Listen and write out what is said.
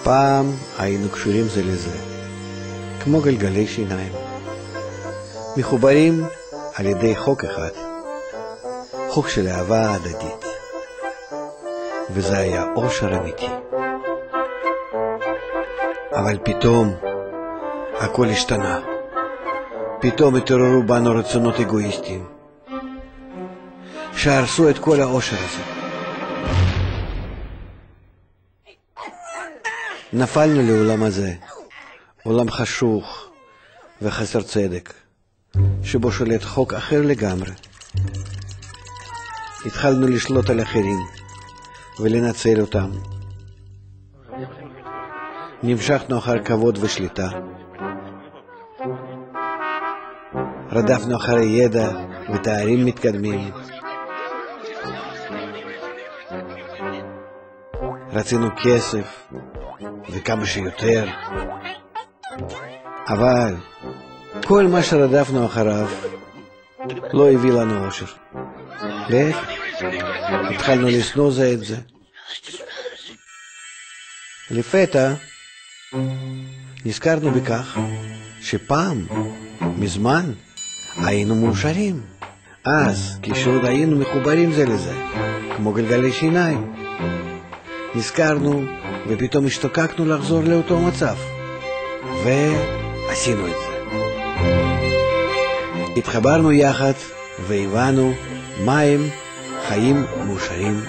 פעם היינו קשורים זה לזה, כמו גלגלי שיניים, מחוברים על ידי חוק אחד, חוק של אהבה הדדית, וזה היה אושר אמיתי. אבל פתאום הכל השתנה. פתאום התעוררו בנו רצונות אגואיסטיים שהרסו את כל האושר הזה. נפלנו לעולם הזה, עולם חשוך וחסר צדק, שבו שולט חוק אחר לגמרי. התחלנו לשלוט על אחרים ולנצל אותם. נמשכנו אחר כבוד ושליטה. רדפנו אחרי ידע ותארים מתקדמים. רצינו כסף וכמה שיותר. אבל כל מה שרדפנו אחריו לא הביא לנו אושר. להפך, התחלנו לשנוא זה את זה. לפתע נזכרנו בכך שפעם, מזמן, היינו מאושרים. אז, כשעוד היינו מחוברים זה לזה, כמו גלגלי שיניים, נזכרנו ופתאום השתוקקנו לחזור לאותו מצב. ועשינו את זה. התחברנו יחד והבנו מה הם חיים מאושרים